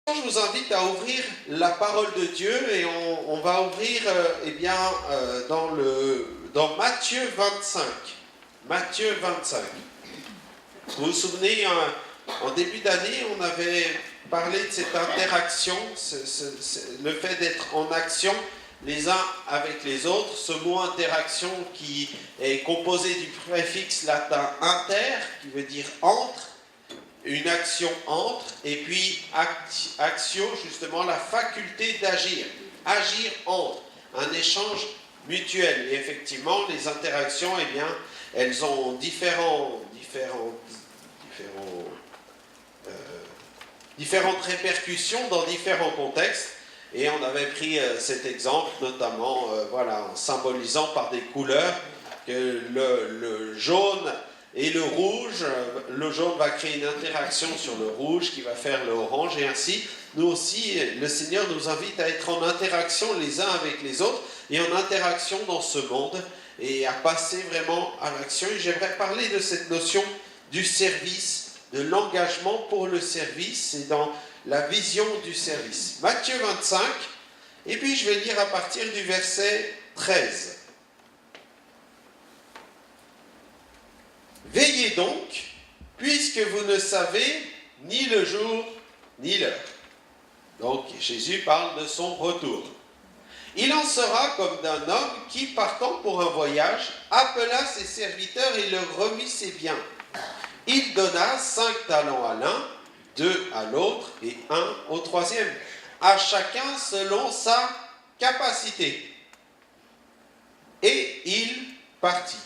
Je vous invite à ouvrir la parole de Dieu et on va ouvrir dans Matthieu 25. Matthieu 25. Vous vous souvenez, en début d'année, on avait parlé de cette interaction, le fait d'être en action les uns avec les autres. Ce mot interaction qui est composé du préfixe latin inter, qui veut dire entre. Une action entre, et puis actio, justement, la faculté d'agir. Agir entre, un échange mutuel. Et effectivement, les interactions, eh bien, elles ont différentes répercussions dans différents contextes. Et on avait pris cet exemple, notamment en symbolisant par des couleurs que le jaune et le rouge, le jaune va créer une interaction sur le rouge qui va faire le orange, et ainsi, nous aussi, le Seigneur nous invite à être en interaction les uns avec les autres, et en interaction dans ce monde, et à passer vraiment à l'action. Et j'aimerais parler de cette notion du service, de l'engagement pour le service, et dans la vision du service. Matthieu 25, et puis je vais lire à partir du verset 13. Veillez donc, puisque vous ne savez ni le jour ni l'heure. Donc Jésus parle de son retour. Il en sera comme d'un homme qui, partant pour un voyage, appela ses serviteurs et leur remit ses biens. Il donna 5 talents à l'un, 2 à l'autre et 1 au troisième, à chacun selon sa capacité. Et il partit.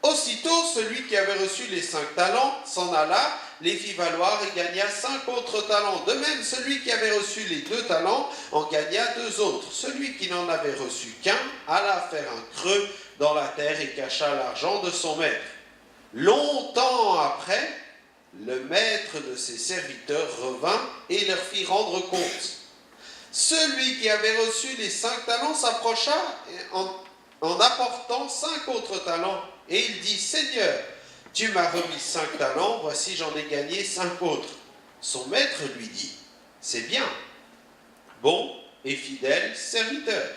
Aussitôt, celui qui avait reçu les 5 talents s'en alla, les fit valoir et gagna 5 autres talents. De même, celui qui avait reçu les 2 talents en gagna 2 autres. Celui qui n'en avait reçu qu'un alla faire un creux dans la terre et cacha l'argent de son maître. Longtemps après, le maître de ses serviteurs revint et leur fit rendre compte. Celui qui avait reçu les 5 talents s'approcha en apportant 5 autres talents. Et il dit, Seigneur, tu m'as remis 5 talents, voici j'en ai gagné 5 autres. Son maître lui dit, c'est bien, bon et fidèle serviteur.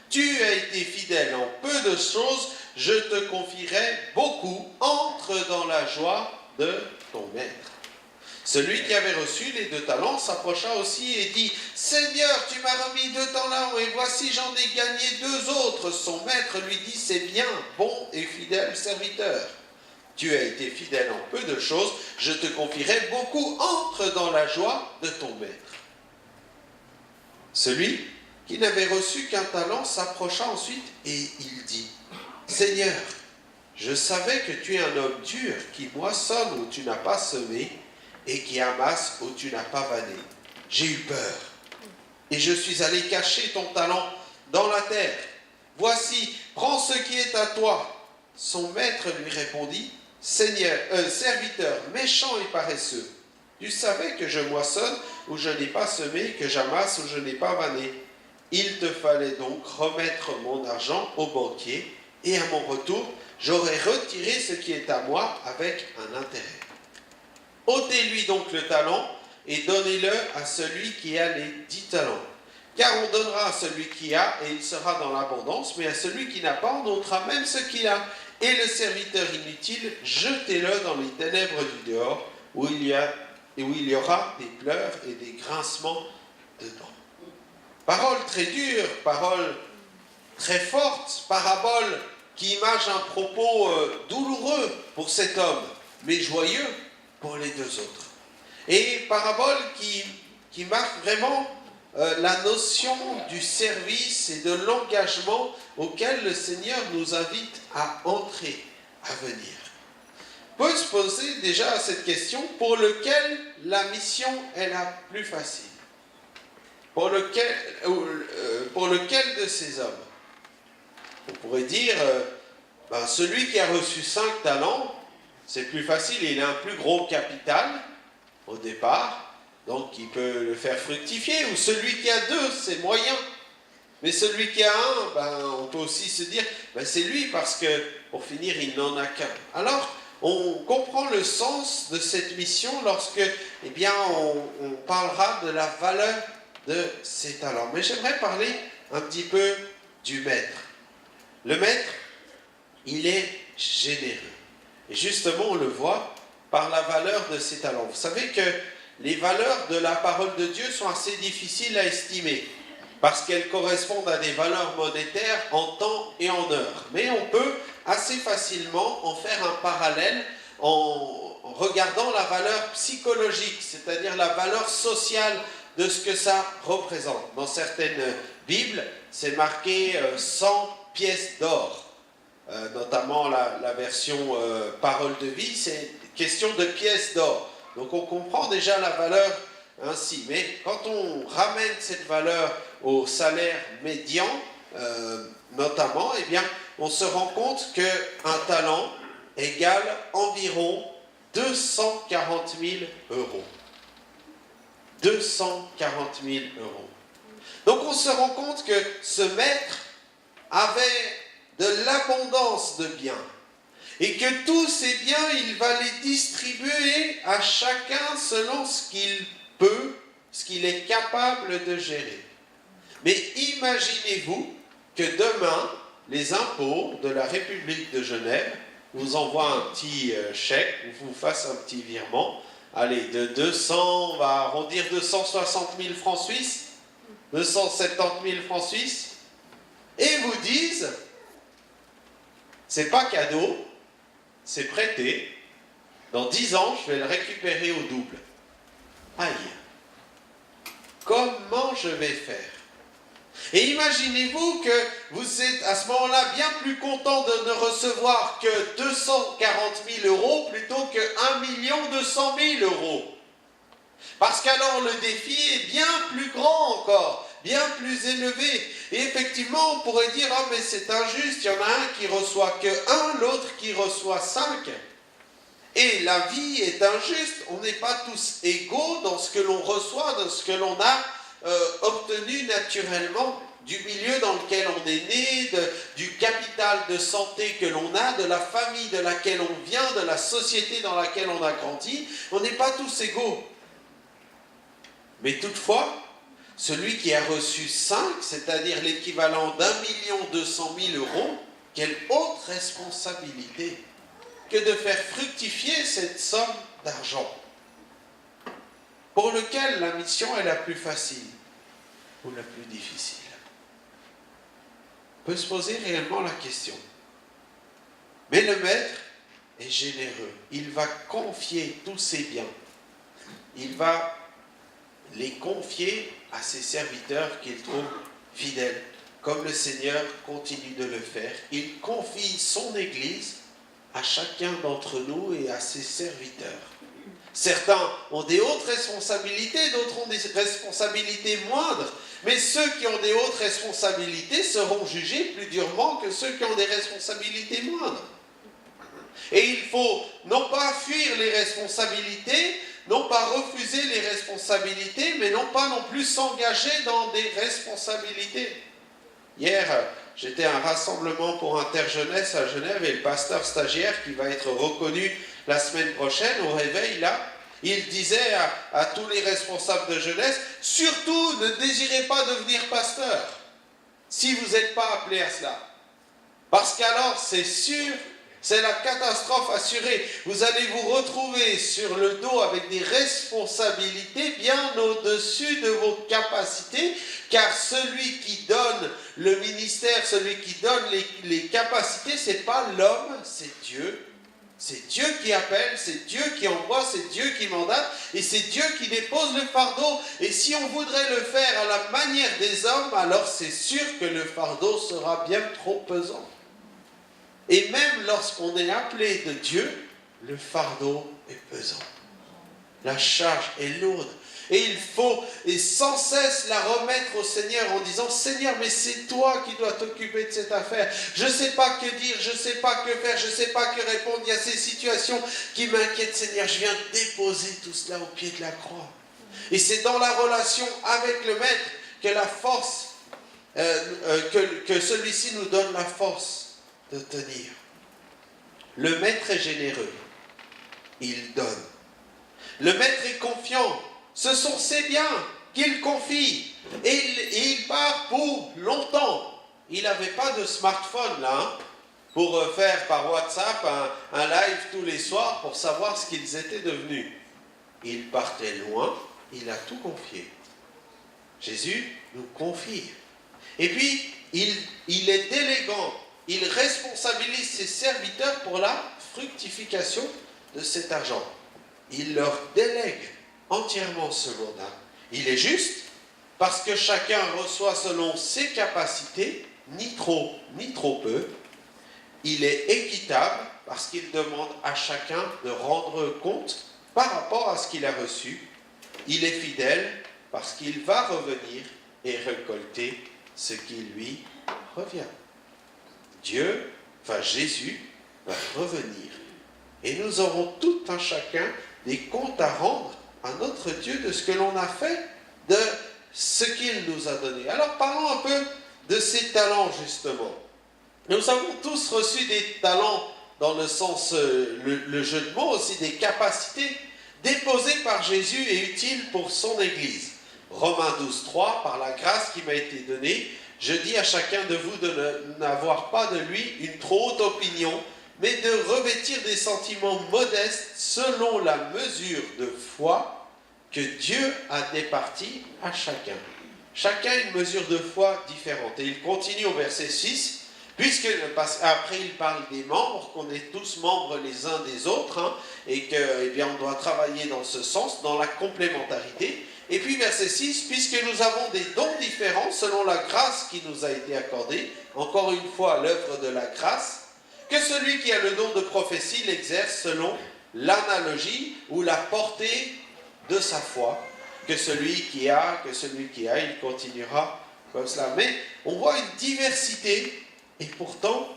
Tu as été fidèle en peu de choses, je te confierai beaucoup, entre dans la joie de ton maître. Celui qui avait reçu les 2 talents s'approcha aussi et dit, Seigneur, tu m'as remis 2 talents et voici j'en ai gagné 2 autres. Son maître lui dit, c'est bien, bon et fidèle serviteur. Tu as été fidèle en peu de choses, je te confierai beaucoup, entre dans la joie de ton maître. Celui qui n'avait reçu qu'un talent s'approcha ensuite et il dit, Seigneur, je savais que tu es un homme dur qui moissonne où tu n'as pas semé et qui amasse où tu n'as pas vanné. J'ai eu peur, et je suis allé cacher ton talent dans la terre. Voici, prends ce qui est à toi. Son maître lui répondit, serviteur méchant et paresseux, tu savais que je moissonne où je n'ai pas semé, que j'amasse où je n'ai pas vanné. Il te fallait donc remettre mon argent au banquier, et à mon retour, j'aurais retiré ce qui est à moi avec un intérêt. Ôtez-lui donc le talent et donnez-le à celui qui a les 10 talents. Car on donnera à celui qui a et il sera dans l'abondance, mais à celui qui n'a pas, on ôtera même ce qu'il a. Et le serviteur inutile, jetez-le dans les ténèbres du dehors, où il y aura des pleurs et des grincements de dents. Parole très dure, parole très forte, parabole qui image un propos douloureux pour cet homme, mais joyeux pour les 2 autres. Et parabole qui marque vraiment la notion du service et de l'engagement auquel le Seigneur nous invite à entrer, à venir. On peut se poser déjà cette question, pour lequel la mission est la plus facile? Pour lequel de ces hommes? On pourrait dire, celui qui a reçu 5 talents, c'est plus facile, il a un plus gros capital au départ, donc il peut le faire fructifier, ou celui qui a 2, c'est moyen. Mais celui qui a 1, on peut aussi se dire, c'est lui parce que, pour finir, il n'en a qu'un. Alors, on comprend le sens de cette mission lorsque, eh bien, on parlera de la valeur de ces talents. Mais j'aimerais parler un petit peu du maître. Le maître, il est généreux. Et justement, on le voit par la valeur de ses talents. Vous savez que les valeurs de la parole de Dieu sont assez difficiles à estimer parce qu'elles correspondent à des valeurs monétaires en temps et en heure. Mais on peut assez facilement en faire un parallèle en regardant la valeur psychologique, c'est-à-dire la valeur sociale de ce que ça représente. Dans certaines Bibles, c'est marqué 100 pièces d'or. Notamment la version Parole de vie, c'est question de pièces d'or. Donc on comprend déjà la valeur ainsi. Mais quand on ramène cette valeur au salaire médian, notamment, eh bien, on se rend compte qu'un talent égale environ 240 000 euros. 240 000 euros. Donc on se rend compte que ce maître avait de l'abondance de biens et que tous ces biens, il va les distribuer à chacun selon ce qu'il peut, ce qu'il est capable de gérer. Mais imaginez-vous que demain, les impôts de la République de Genève vous envoient un petit chèque, ou vous fassent un petit virement, allez, de 200, on va arrondir 260 000 francs suisses, 270 000 francs suisses, et vous disent, c'est pas cadeau, c'est prêté, dans 10 ans, je vais le récupérer au double. Aïe, comment je vais faire? Et imaginez-vous que vous êtes à ce moment-là bien plus content de ne recevoir que 240 000 euros plutôt que 1 200 000 euros. Parce qu'alors le défi est bien plus grand encore, bien plus élevé. Et effectivement, on pourrait dire, ah mais c'est injuste, il y en a un qui reçoit que 1, l'autre qui reçoit 5. Et la vie est injuste, on n'est pas tous égaux dans ce que l'on reçoit, dans ce que l'on a obtenu naturellement, du milieu dans lequel on est né, du capital de santé que l'on a, de la famille de laquelle on vient, de la société dans laquelle on a grandi. On n'est pas tous égaux. Mais toutefois, celui qui a reçu 5, c'est-à-dire l'équivalent d'1 200 000 euros, quelle autre responsabilité que de faire fructifier cette somme d'argent, pour lequel la mission est la plus facile ou la plus difficile. On peut se poser réellement la question. Mais le maître est généreux. Il va confier tous ses biens. Il va les confier à ses serviteurs qu'il trouve fidèles. Comme le Seigneur continue de le faire, il confie son Église à chacun d'entre nous et à ses serviteurs. Certains ont des hautes responsabilités, d'autres ont des responsabilités moindres. Mais ceux qui ont des hautes responsabilités seront jugés plus durement que ceux qui ont des responsabilités moindres. Et il faut non pas fuir les responsabilités, non pas refuser les responsabilités, mais non pas non plus s'engager dans des responsabilités. Hier, j'étais à un rassemblement pour Interjeunesse à Genève et le pasteur stagiaire qui va être reconnu la semaine prochaine au réveil là, il disait à tous les responsables de jeunesse, surtout ne désirez pas devenir pasteur si vous n'êtes pas appelé à cela. Parce qu'alors c'est sûr, c'est la catastrophe assurée. Vous allez vous retrouver sur le dos avec des responsabilités bien au-dessus de vos capacités, car celui qui donne le ministère, celui qui donne les capacités, ce n'est pas l'homme, c'est Dieu. C'est Dieu qui appelle, c'est Dieu qui envoie, c'est Dieu qui mandate, et c'est Dieu qui dépose le fardeau. Et si on voudrait le faire à la manière des hommes, alors c'est sûr que le fardeau sera bien trop pesant. Et même lorsqu'on est appelé de Dieu, le fardeau est pesant. La charge est lourde. Et il faut sans cesse la remettre au Seigneur en disant, Seigneur, mais c'est toi qui dois t'occuper de cette affaire. Je ne sais pas que dire, je ne sais pas que faire, je ne sais pas que répondre. Il y a ces situations qui m'inquiètent, Seigneur. Je viens déposer tout cela au pied de la croix. Et c'est dans la relation avec le Maître que la force, que celui-ci nous donne la force de tenir. Le Maître est généreux. il donne. Le maître est confiant, ce sont ses biens qu'il confie, et il part pour longtemps. Il n'avait pas de smartphone là, hein, pour faire par WhatsApp un live tous les soirs pour savoir ce qu'ils étaient devenus. Il partait loin, il a tout confié. Jésus nous confie. Et puis, il est délégant, il responsabilise ses serviteurs pour la fructification de cet argent. Il leur délègue entièrement ce mandat. Il est juste parce que chacun reçoit selon ses capacités, ni trop peu. Il est équitable parce qu'il demande à chacun de rendre compte par rapport à ce qu'il a reçu. Il est fidèle parce qu'il va revenir et récolter ce qui lui revient. Jésus va revenir. Et nous aurons tout un chacun des comptes à rendre à notre Dieu de ce que l'on a fait, de ce qu'il nous a donné. Alors parlons un peu de ces talents justement. Nous avons tous reçu des talents dans le sens, le jeu de mots, aussi des capacités déposées par Jésus et utiles pour son Église. Romains 12:3, par la grâce qui m'a été donnée, je dis à chacun de vous de n'avoir pas de lui une trop haute opinion, mais de revêtir des sentiments modestes selon la mesure de foi que Dieu a départie à chacun. Chacun a une mesure de foi différente. Et il continue au verset 6, après il parle des membres, qu'on est tous membres les uns des autres, hein, et qu'on doit travailler dans ce sens, dans la complémentarité. Et puis verset 6, puisque nous avons des dons différents selon la grâce qui nous a été accordée, encore une fois l'œuvre de la grâce, que celui qui a le don de prophétie l'exerce selon l'analogie ou la portée de sa foi, que celui qui a, il continuera comme cela. Mais on voit une diversité et pourtant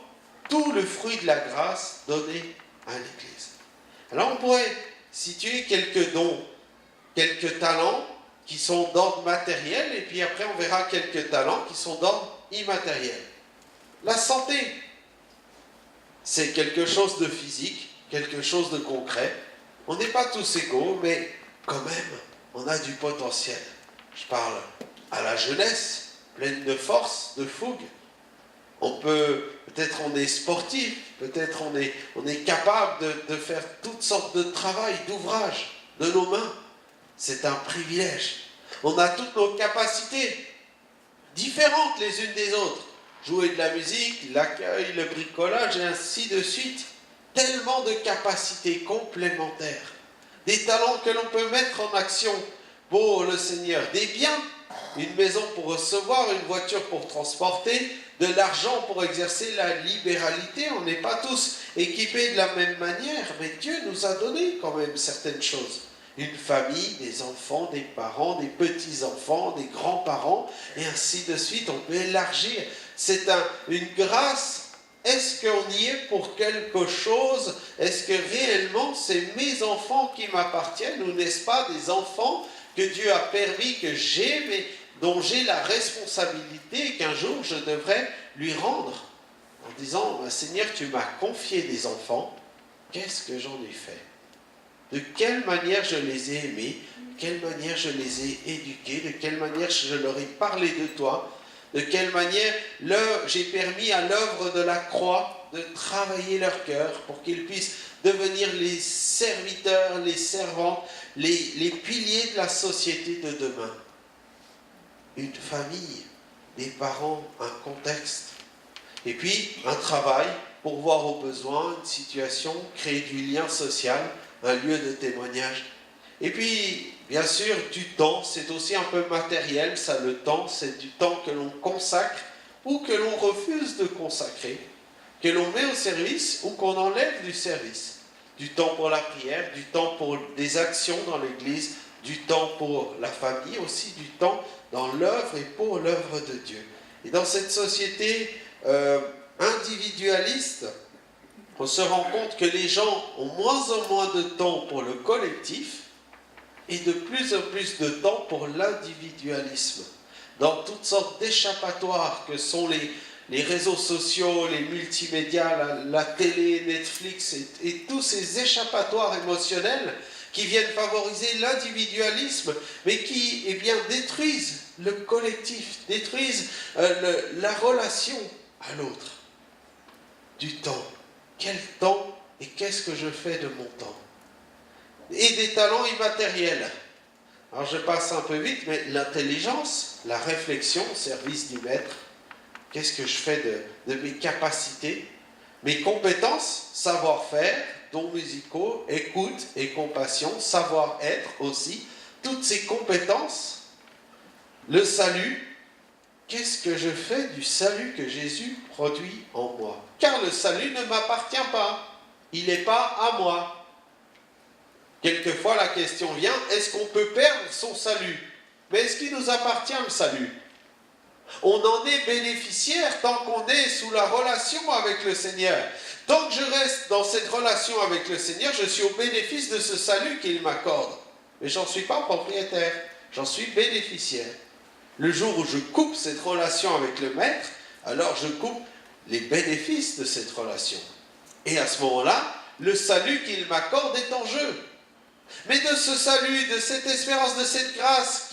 tout le fruit de la grâce donné à l'Église. Alors on pourrait situer quelques dons, quelques talents qui sont d'ordre matériel et puis après on verra quelques talents qui sont d'ordre immatériel. La santé, c'est quelque chose de physique, quelque chose de concret. On n'est pas tous égaux, mais quand même, on a du potentiel. Je parle à la jeunesse, pleine de force, de fougue. Peut-être on est sportif, peut-être on est capable de faire toutes sortes de travail, d'ouvrages, de nos mains. C'est un privilège. On a toutes nos capacités, différentes les unes des autres. Jouer de la musique, l'accueil, le bricolage et ainsi de suite. Tellement de capacités complémentaires. Des talents que l'on peut mettre en action pour le Seigneur. Des biens, une maison pour recevoir, une voiture pour transporter, de l'argent pour exercer la libéralité. On n'est pas tous équipés de la même manière, mais Dieu nous a donné quand même certaines choses. Une famille, des enfants, des parents, des petits-enfants, des grands-parents, et ainsi de suite. On peut élargir. C'est une grâce. Est-ce qu'on y est pour quelque chose? Est-ce que réellement c'est mes enfants qui m'appartiennent ou n'est-ce pas des enfants que Dieu a permis que j'ai, mais dont j'ai la responsabilité qu'un jour je devrais lui rendre en disant Seigneur, tu m'as confié des enfants, qu'est-ce que j'en ai fait? De quelle manière je les ai aimés? De quelle manière je les ai éduqués? De quelle manière je leur ai parlé de toi? De quelle manière j'ai permis à l'œuvre de la croix de travailler leur cœur pour qu'ils puissent devenir les serviteurs, les servantes, les piliers de la société de demain. Une famille, des parents, un contexte. Et puis un travail pour voir aux besoins, une situation, créer du lien social, un lieu de témoignage. Et puis, bien sûr, du temps, c'est aussi un peu matériel, ça, le temps, c'est du temps que l'on consacre ou que l'on refuse de consacrer, que l'on met au service ou qu'on enlève du service. Du temps pour la prière, du temps pour des actions dans l'Église, du temps pour la famille, aussi du temps dans l'œuvre et pour l'œuvre de Dieu. Et dans cette société individualiste, on se rend compte que les gens ont moins en moins de temps pour le collectif et de plus en plus de temps pour l'individualisme. Dans toutes sortes d'échappatoires que sont les réseaux sociaux, les multimédias, la télé, Netflix et tous ces échappatoires émotionnels qui viennent favoriser l'individualisme, mais qui détruisent le collectif, détruisent la relation à l'autre. Du temps. Quel temps et qu'est-ce que je fais de mon temps? Et des talents immatériels. Alors je passe un peu vite, mais l'intelligence, la réflexion au service du maître, qu'est-ce que je fais de mes capacités, mes compétences, savoir-faire, dons musicaux, écoute et compassion, savoir-être aussi, toutes ces compétences, le salut, qu'est-ce que je fais du salut que Jésus produit en moi? Car le salut ne m'appartient pas, il n'est pas à moi. Quelquefois la question vient, est-ce qu'on peut perdre son salut? Mais est-ce qu'il nous appartient le salut? On en est bénéficiaire tant qu'on est sous la relation avec le Seigneur. Tant que je reste dans cette relation avec le Seigneur, je suis au bénéfice de ce salut qu'il m'accorde. Mais je n'en suis pas propriétaire, j'en suis bénéficiaire. Le jour où je coupe cette relation avec le Maître, alors je coupe les bénéfices de cette relation. Et à ce moment-là, le salut qu'il m'accorde est en jeu. Mais de ce salut, de cette espérance, de cette grâce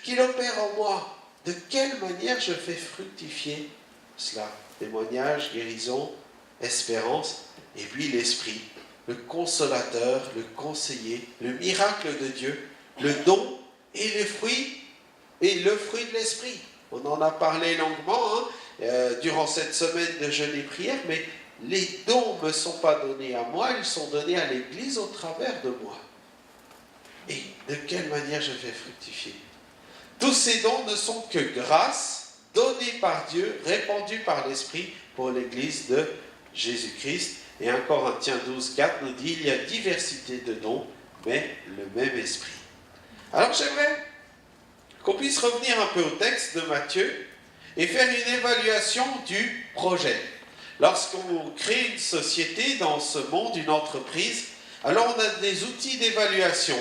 qu'il opère en moi, de quelle manière je fais fructifier cela? Témoignage, guérison, espérance, et puis l'Esprit, le consolateur, le conseiller, le miracle de Dieu, le don et le fruit de l'Esprit. On en a parlé longuement durant cette semaine de jeûne et prière, mais les dons ne me sont pas donnés à moi, ils sont donnés à l'Église au travers de moi. Et de quelle manière je fais fructifier? Tous ces dons ne sont que grâce donnée par Dieu, répandue par l'Esprit pour l'Église de Jésus-Christ. Et 1 Corinthiens 12, 4 nous dit, il y a diversité de dons, mais le même Esprit. Alors j'aimerais qu'on puisse revenir un peu au texte de Matthieu et faire une évaluation du projet. Lorsqu'on crée une société dans ce monde, une entreprise, alors on a des outils d'évaluation.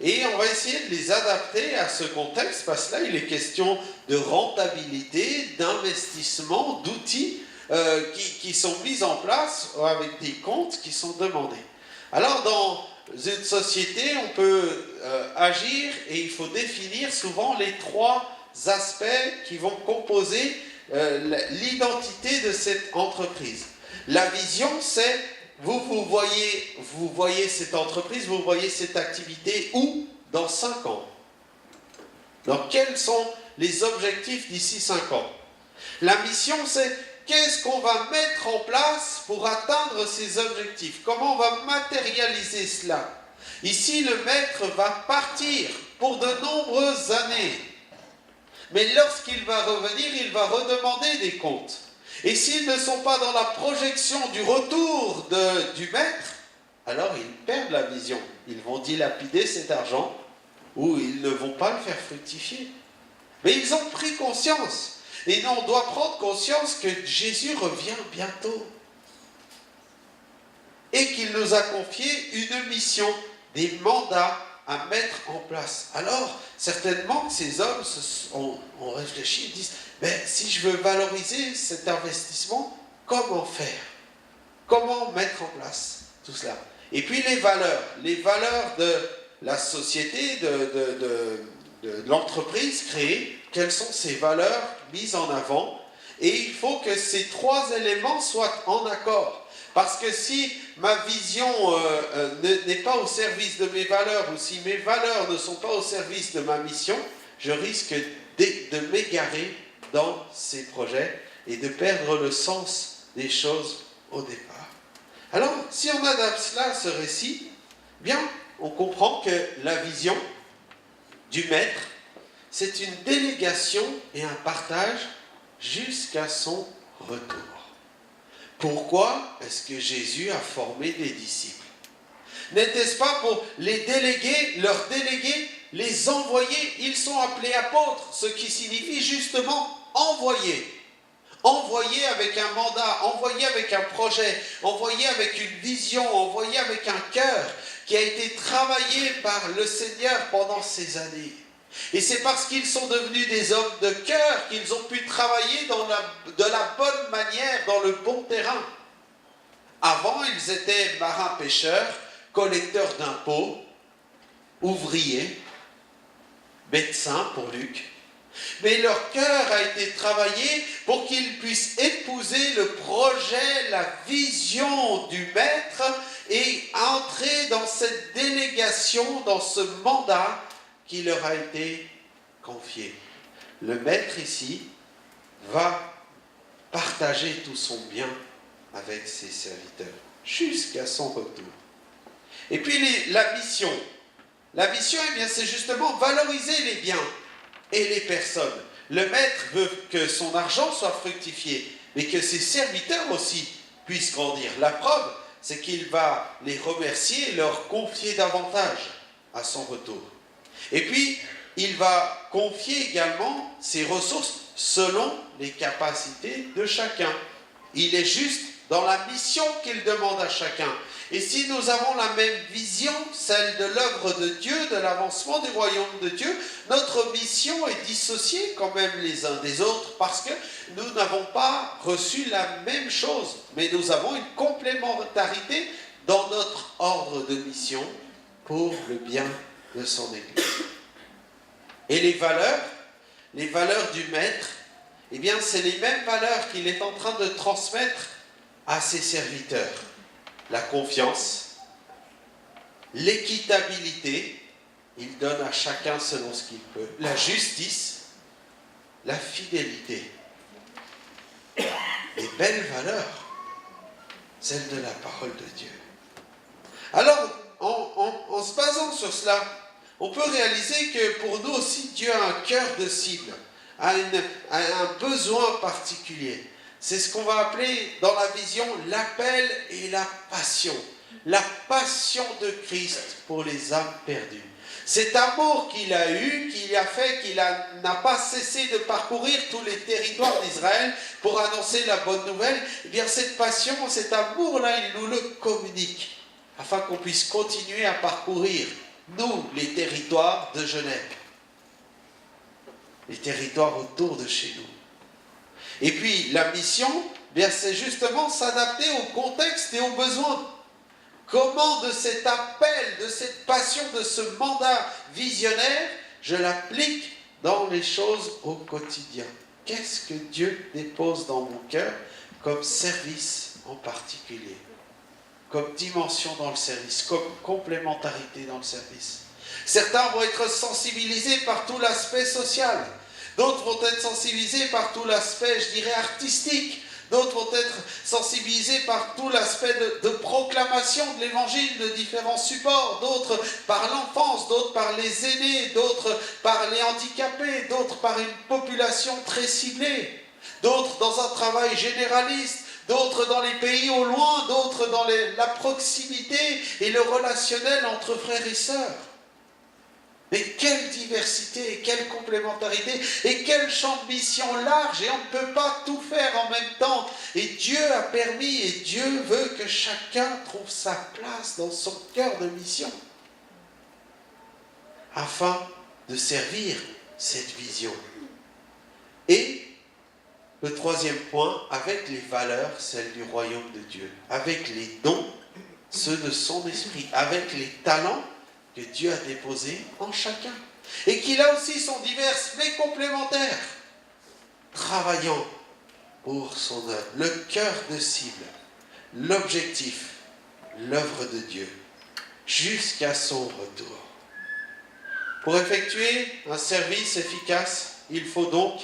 Et on va essayer de les adapter à ce contexte, parce que là, il est question de rentabilité, d'investissement, d'outils qui sont mis en place avec des comptes qui sont demandés. Alors, dans une société, on peut agir et il faut définir souvent les trois aspects qui vont composer l'identité de cette entreprise. La vision, c'est vous voyez cette entreprise, vous voyez cette activité où? Dans 5 ans. Donc, quels sont les objectifs d'ici 5 ans? La mission, c'est qu'est-ce qu'on va mettre en place pour atteindre ces objectifs? Comment on va matérialiser cela? Ici, le maître va partir pour de nombreuses années. Mais lorsqu'il va revenir, il va redemander des comptes. Et s'ils ne sont pas dans la projection du retour du maître, alors ils perdent la vision. Ils vont dilapider cet argent ou ils ne vont pas le faire fructifier. Mais ils ont pris conscience. Et nous, on doit prendre conscience que Jésus revient bientôt. Et qu'il nous a confié une mission, des mandats à mettre en place. Alors, certainement que ces hommes ont réfléchi et disent, si je veux valoriser cet investissement, comment faire? Comment mettre en place tout cela? Et puis les valeurs de la société, de l'entreprise créée, quelles sont ces valeurs mises en avant? Et il faut que ces trois éléments soient en accord. Parce que si ma vision n'est pas au service de mes valeurs, ou si mes valeurs ne sont pas au service de ma mission, je risque de m'égarer dans ces projets et de perdre le sens des choses au départ. Alors, si on adapte cela à ce récit, bien, on comprend que la vision du maître, c'est une délégation et un partage jusqu'à son retour. Pourquoi est-ce que Jésus a formé des disciples? N'était-ce pas pour les déléguer, leur déléguer, les envoyer? Ils sont appelés apôtres, ce qui signifie justement envoyer. Envoyer avec un mandat, envoyer avec un projet, envoyer avec une vision, envoyer avec un cœur qui a été travaillé par le Seigneur pendant ces années. Et c'est parce qu'ils sont devenus des hommes de cœur qu'ils ont pu travailler de la bonne manière, dans le bon terrain. Avant, ils étaient marins-pêcheurs, collecteurs d'impôts, ouvriers, médecins pour Luc. Mais leur cœur a été travaillé pour qu'ils puissent épouser le projet, la vision du maître et entrer dans cette délégation, dans ce mandat qui leur a été confié. Le maître ici va partager tout son bien avec ses serviteurs jusqu'à son retour. Et puis la mission. La mission, eh bien, c'est justement valoriser les biens et les personnes. Le maître veut que son argent soit fructifié, mais que ses serviteurs aussi puissent grandir. La preuve, c'est qu'il va les remercier et leur confier davantage à son retour. Et puis, il va confier également ses ressources selon les capacités de chacun. Il est juste dans la mission qu'il demande à chacun. Et si nous avons la même vision, celle de l'œuvre de Dieu, de l'avancement du royaume de Dieu, notre mission est dissociée quand même les uns des autres parce que nous n'avons pas reçu la même chose, mais nous avons une complémentarité dans notre ordre de mission pour le bien de son Église. Et les valeurs du Maître, eh bien c'est les mêmes valeurs qu'il est en train de transmettre à ses serviteurs. La confiance, l'équitabilité, il donne à chacun selon ce qu'il peut. La justice, la fidélité. Les belles valeurs, celles de la parole de Dieu. Alors, en se basant sur cela, on peut réaliser que pour nous aussi, Dieu a un cœur de cible, a un besoin particulier. C'est ce qu'on va appeler dans la vision l'appel et la passion. La passion de Christ pour les âmes perdues. Cet amour qu'il a eu, qui a fait qu'il n'a pas cessé de parcourir tous les territoires d'Israël pour annoncer la bonne nouvelle, eh bien cette passion, cet amour-là, il nous le communique afin qu'on puisse continuer à parcourir, nous, les territoires de Genève, les territoires autour de chez nous. Et puis, la mission, bien, c'est justement s'adapter au contexte et aux besoins. Comment de cet appel, de cette passion, de ce mandat visionnaire, je l'applique dans les choses au quotidien. Qu'est-ce que Dieu dépose dans mon cœur comme service en particulier, comme dimension dans le service, comme complémentarité dans le service. Certains vont être sensibilisés par tout l'aspect social. D'autres vont être sensibilisés par tout l'aspect, je dirais, artistique. D'autres vont être sensibilisés par tout l'aspect de proclamation de l'évangile de différents supports. D'autres par l'enfance, d'autres par les aînés, d'autres par les handicapés, d'autres par une population très ciblée. D'autres dans un travail généraliste, d'autres dans les pays au loin, d'autres dans la proximité et le relationnel entre frères et sœurs. Mais quelle diversité, et quelle complémentarité, et quel champ de mission large, et on ne peut pas tout faire en même temps. Et Dieu a permis, et Dieu veut que chacun trouve sa place dans son cœur de mission, afin de servir cette vision. Et le troisième point, avec les valeurs, celles du royaume de Dieu, avec les dons, ceux de son esprit, avec les talents, que Dieu a déposé en chacun. Et qui là aussi sont diverses, mais complémentaires. Travaillant pour son œuvre. Le cœur de cible. L'objectif. L'œuvre de Dieu. Jusqu'à son retour. Pour effectuer un service efficace, il faut donc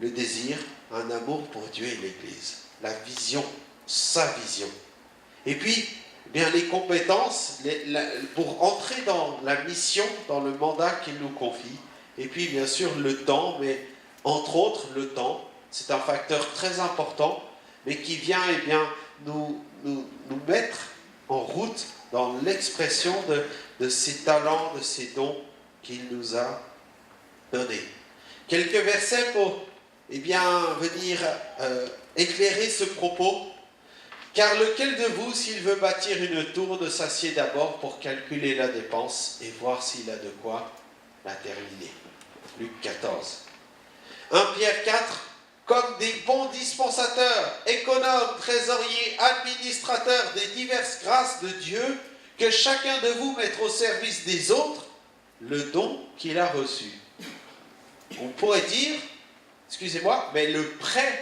le désir, un amour pour Dieu et l'Église. La vision, sa vision. Et puis, bien, les compétences pour entrer dans la mission, dans le mandat qu'il nous confie. Et puis, bien sûr, le temps, mais entre autres, le temps, c'est un facteur très important, mais qui vient nous mettre en route dans l'expression de ces talents, de ces dons qu'il nous a donnés. Quelques versets pour venir éclairer ce propos. Car lequel de vous, s'il veut bâtir une tour, ne s'assied d'abord pour calculer la dépense et voir s'il a de quoi l'a terminé. Luc 14. 1 Pierre 4. Comme des bons dispensateurs, économes, trésoriers, administrateurs des diverses grâces de Dieu, que chacun de vous mette au service des autres le don qu'il a reçu. On pourrait dire, excusez-moi, mais le prêt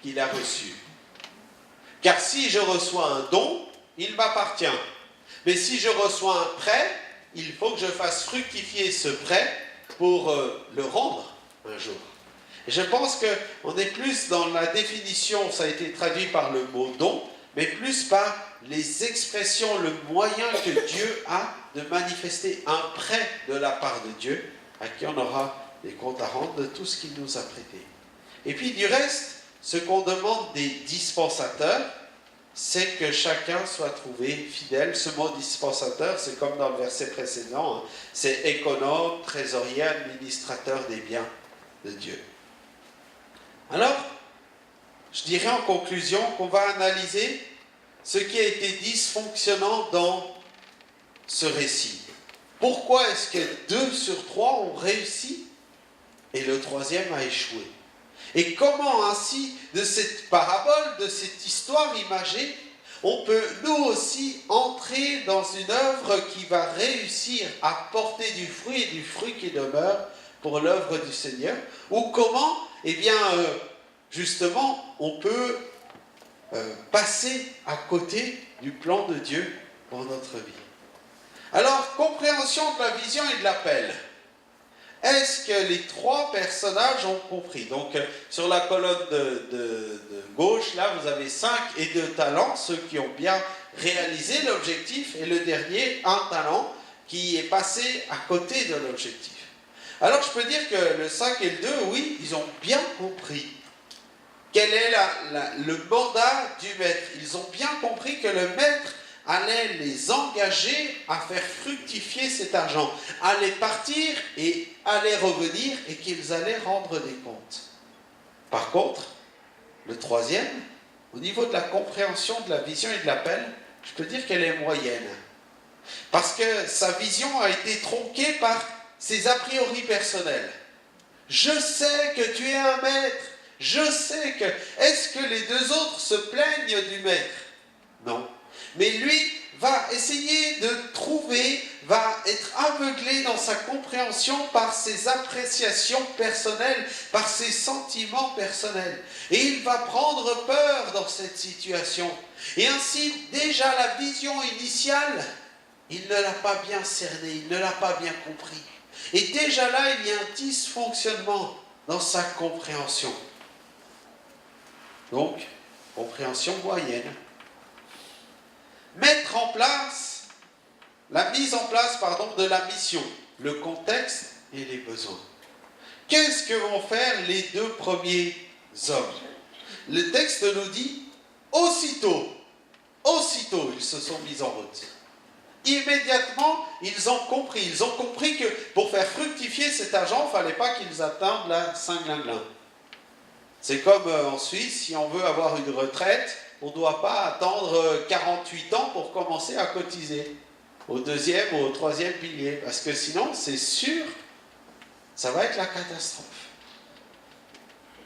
qu'il a reçu. Car si je reçois un don, il m'appartient. Mais si je reçois un prêt, il faut que je fasse fructifier ce prêt pour le rendre un jour. Et je pense qu'on est plus dans la définition, ça a été traduit par le mot don, mais plus par les expressions, le moyen que Dieu a de manifester un prêt de la part de Dieu, à qui on aura des comptes à rendre de tout ce qu'il nous a prêté. Et puis du reste, ce qu'on demande des dispensateurs, c'est que chacun soit trouvé fidèle. Ce mot dispensateur, c'est comme dans le verset précédent, hein, c'est économe, trésorier, administrateur des biens de Dieu. Alors, je dirais en conclusion qu'on va analyser ce qui a été dysfonctionnant dans ce récit. Pourquoi est-ce que 2 sur 3 ont réussi et le 3e a échoué? Et comment ainsi, de cette parabole, de cette histoire imagée, on peut nous aussi entrer dans une œuvre qui va réussir à porter du fruit et du fruit qui demeure pour l'œuvre du Seigneur? Ou comment, eh bien, justement, on peut passer à côté du plan de Dieu pour notre vie? Alors, compréhension de la vision et de l'appel. Est-ce que les 3 personnages ont compris? Donc, sur la colonne de gauche, là, vous avez 5 et 2 talents, ceux qui ont bien réalisé l'objectif, et le dernier, 1 talent, qui est passé à côté de l'objectif. Alors, je peux dire que le 5 et le 2, oui, ils ont bien compris quel est le mandat du maître. Ils ont bien compris que le maître allait les engager à faire fructifier cet argent, allait partir et allait revenir et qu'ils allaient rendre des comptes. Par contre, le 3e, au niveau de la compréhension de la vision et de l'appel, je peux dire qu'elle est moyenne. Parce que sa vision a été tronquée par ses a priori personnels. Je sais que tu es un maître. Je sais que... Est-ce que les 2 autres se plaignent du maître? Non. Mais lui va essayer de trouver, va être aveuglé dans sa compréhension par ses appréciations personnelles, par ses sentiments personnels. Et il va prendre peur dans cette situation. Et ainsi, déjà la vision initiale, il ne l'a pas bien cernée, il ne l'a pas bien compris. Et déjà là, il y a un dysfonctionnement dans sa compréhension. Donc, compréhension moyenne. Mettre en place, la mise en place, de la mission, le contexte et les besoins. Qu'est-ce que vont faire les 2 premiers hommes? Le texte nous dit, aussitôt, ils se sont mis en route. Immédiatement, ils ont compris que pour faire fructifier cet argent, il ne fallait pas qu'ils attendent la Saint-Glinglin. C'est comme en Suisse, si on veut avoir une retraite, on ne doit pas attendre 48 ans pour commencer à cotiser au 2e ou au 3e pilier, parce que sinon, c'est sûr, ça va être la catastrophe.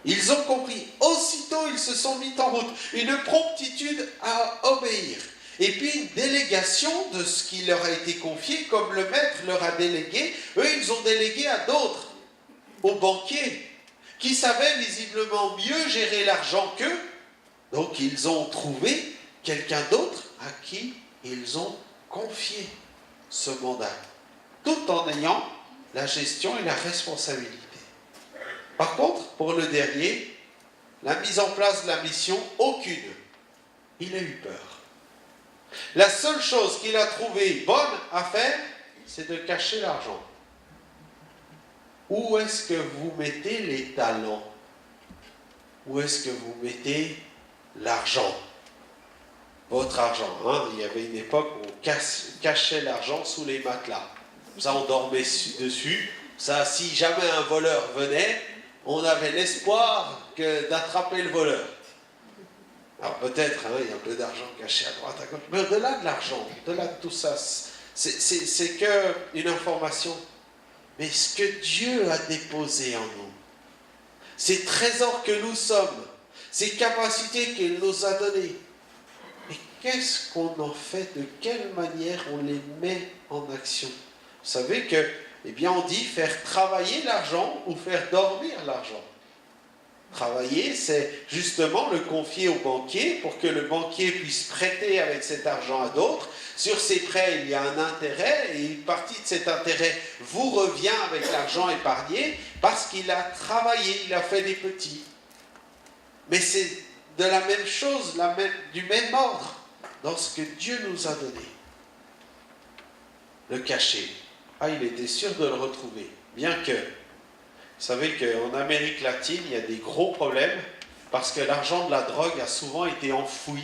Ils ont compris, aussitôt ils se sont mis en route, une promptitude à obéir, et puis une délégation de ce qui leur a été confié, comme le maître leur a délégué, eux ils ont délégué à d'autres, aux banquiers, qui savaient visiblement mieux gérer l'argent qu'eux. Donc ils ont trouvé quelqu'un d'autre à qui ils ont confié ce mandat, tout en ayant la gestion et la responsabilité. Par contre, pour le dernier, la mise en place de la mission, aucune. Il a eu peur. La seule chose qu'il a trouvée bonne à faire, c'est de cacher l'argent. Où est-ce que vous mettez les talents? Où est-ce que vous mettez l'argent? Votre argent. Il y avait une époque où on cachait l'argent sous les matelas. Ça, on dormait dessus. Ça, si jamais un voleur venait, on avait l'espoir d'attraper le voleur. Alors peut-être, il y a un peu d'argent caché à droite, à gauche. Mais au-delà de l'argent, au-delà de tout ça, c'est qu'une information. mais ce que Dieu a déposé en nous. Ces trésors que nous sommes, ces capacités qu'il nous a données. Et qu'est-ce qu'on en fait? De quelle manière on les met en action? Vous savez que, eh bien, on dit faire travailler l'argent ou faire dormir l'argent. Travailler, c'est justement le confier au banquier pour que le banquier puisse prêter avec cet argent à d'autres. Sur ces prêts, il y a un intérêt et une partie de cet intérêt vous revient avec l'argent épargné parce qu'il a travaillé, il a fait des petits. Mais c'est de la même chose, du même ordre dans ce que Dieu nous a donné. Le cacher. Ah, il était sûr de le retrouver. Bien que, vous savez qu'en Amérique latine, il y a des gros problèmes parce que l'argent de la drogue a souvent été enfoui.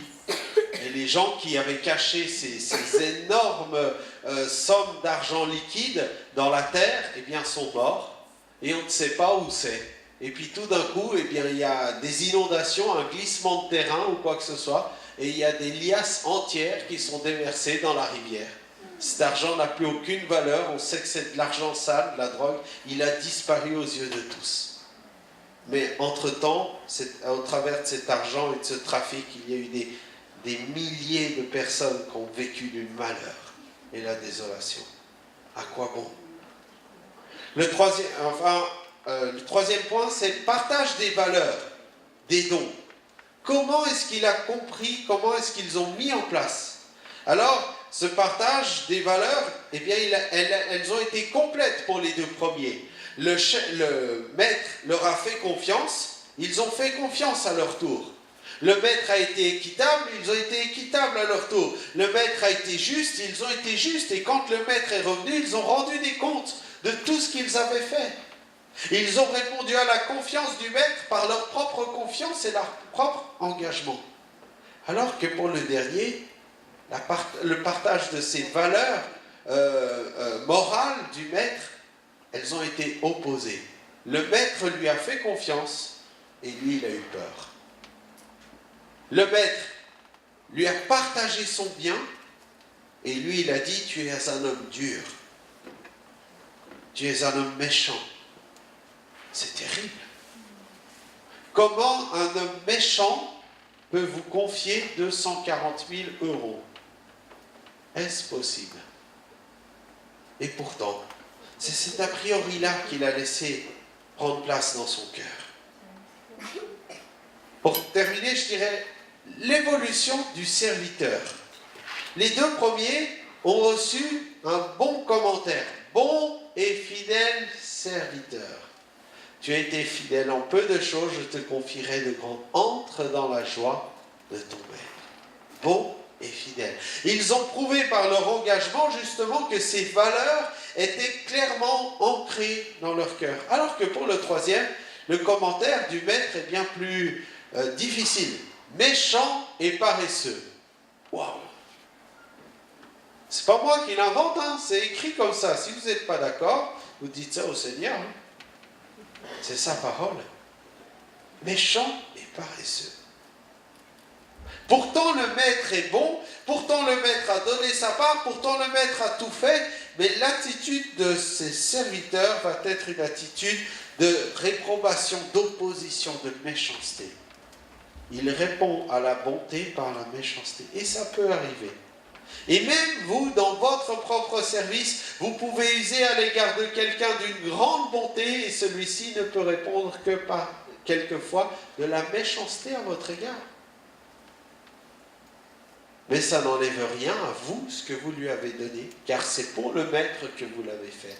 Et les gens qui avaient caché ces énormes sommes d'argent liquide dans la terre, eh bien, sont morts. Et on ne sait pas où c'est. Et puis tout d'un coup, eh bien, il y a des inondations, un glissement de terrain ou quoi que ce soit. Et il y a des liasses entières qui sont déversées dans la rivière. Cet argent n'a plus aucune valeur, on sait que c'est de l'argent sale, de la drogue, il a disparu aux yeux de tous. Mais entre-temps, au travers de cet argent et de ce trafic, il y a eu des milliers de personnes qui ont vécu du malheur et la désolation. À quoi bon? Le troisième point, c'est le partage des valeurs, des dons. Comment est-ce qu'il a compris, comment est-ce qu'ils ont mis en place? Alors, ce partage des valeurs, eh bien, elles ont été complètes pour les deux premiers. Le maître leur a fait confiance, ils ont fait confiance à leur tour. Le maître a été équitable, ils ont été équitables à leur tour. Le maître a été juste, ils ont été justes. Et quand le maître est revenu, ils ont rendu des comptes de tout ce qu'ils avaient fait. Ils ont répondu à la confiance du maître par leur propre confiance et leur propre engagement. Alors que pour le dernier, le partage de ces valeurs morales du maître, elles ont été opposées. Le maître lui a fait confiance et lui, il a eu peur. Le maître lui a partagé son bien et lui, il a dit, tu es un homme dur. Tu es un homme méchant. C'est terrible. Comment un homme méchant peut vous confier 240 000 €? Est-ce possible? Et pourtant, c'est cet a priori-là qu'il a laissé prendre place dans son cœur. Pour terminer, je dirais l'évolution du serviteur. Les deux premiers ont reçu un bon commentaire. Bon et fidèle serviteur. Tu as été fidèle en peu de choses, je te confierai de grands. Entre dans la joie de ton maître. Bon et fidèle. Ils ont prouvé par leur engagement justement que ces valeurs étaient clairement ancrées dans leur cœur. Alors que pour le troisième, le commentaire du maître est bien plus difficile. Méchant et paresseux. Waouh! C'est pas moi qui l'invente, hein, c'est écrit comme ça. Si vous n'êtes pas d'accord, vous dites ça au Seigneur. Hein. C'est sa parole. Méchant et paresseux. Pourtant le maître est bon, pourtant le maître a donné sa part, pourtant le maître a tout fait, mais l'attitude de ses serviteurs va être une attitude de réprobation, d'opposition, de méchanceté. Il répond à la bonté par la méchanceté. Et ça peut arriver. Et même vous, dans votre propre service, vous pouvez user à l'égard de quelqu'un d'une grande bonté et celui-ci ne peut répondre que par, quelquefois, de la méchanceté à votre égard. Mais ça n'enlève rien à vous, ce que vous lui avez donné, car c'est pour le maître que vous l'avez fait.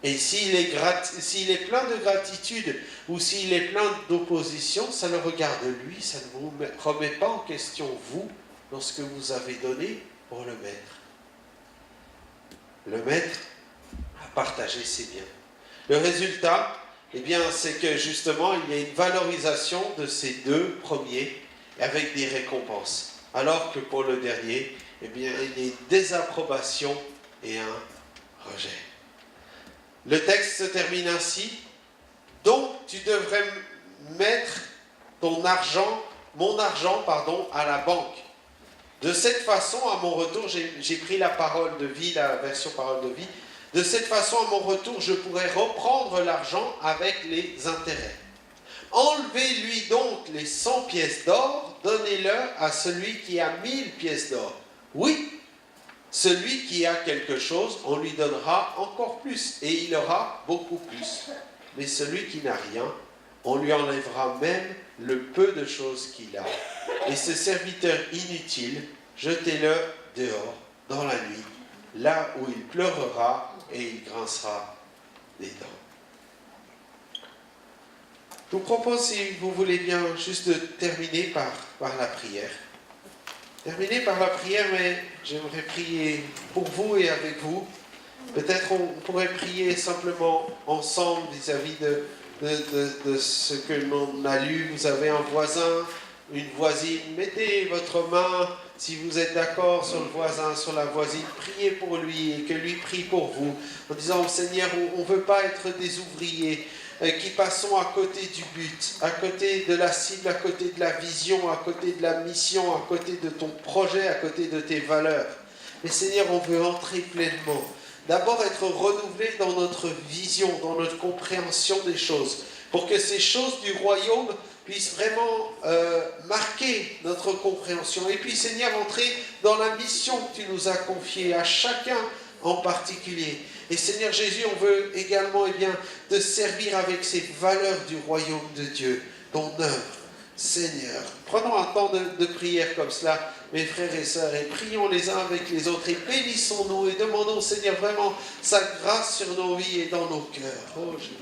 Et s'il est plein de gratitude ou s'il est plein d'opposition, ça le regarde lui, ça ne vous remet pas en question vous dans ce que vous avez donné pour le maître. Le maître a partagé ses biens. Le résultat, eh bien, c'est que justement, il y a une valorisation de ces deux premiers avec des récompenses. Alors que pour le dernier, eh bien, il y a une désapprobation et un rejet. Le texte se termine ainsi. Donc, tu devrais mettre mon argent, à la banque. De cette façon, à mon retour, j'ai pris la parole de vie, la version parole de vie. De cette façon, à mon retour, je pourrai reprendre l'argent avec les intérêts. Enlevez-lui donc les 100 pièces d'or, donnez-le à celui qui a 1000 pièces d'or. Oui, celui qui a quelque chose, on lui donnera encore plus, et il aura beaucoup plus. Mais celui qui n'a rien, on lui enlèvera même le peu de choses qu'il a. Et ce serviteur inutile, jetez-le dehors, dans la nuit, là où il pleurera et il grincera des dents. Je vous propose, si vous voulez bien, juste de terminer par la prière. Terminer par la prière, mais j'aimerais prier pour vous et avec vous. Peut-être on pourrait prier simplement ensemble vis-à-vis de ce que l'on a lu. Vous avez un voisin, une voisine, mettez votre main, si vous êtes d'accord, sur le voisin, sur la voisine, priez pour lui et que lui prie pour vous, en disant « Seigneur, on ne veut pas être des ouvriers qui passons à côté du but, à côté de la cible, à côté de la vision, à côté de la mission, à côté de ton projet, à côté de tes valeurs. Mais Seigneur, on veut entrer pleinement. D'abord être renouvelé dans notre vision, dans notre compréhension des choses, pour que ces choses du royaume puissent vraiment marquer notre compréhension. Et puis Seigneur, entrer dans la mission que tu nous as confiée à chacun en particulier. Et Seigneur Jésus, on veut également te servir avec ces valeurs du royaume de Dieu, ton œuvre. Seigneur, prenons un temps de prière comme cela, mes frères et sœurs, et prions les uns avec les autres, et bénissons-nous, et demandons, Seigneur, vraiment sa grâce sur nos vies et dans nos cœurs. Oh Jésus.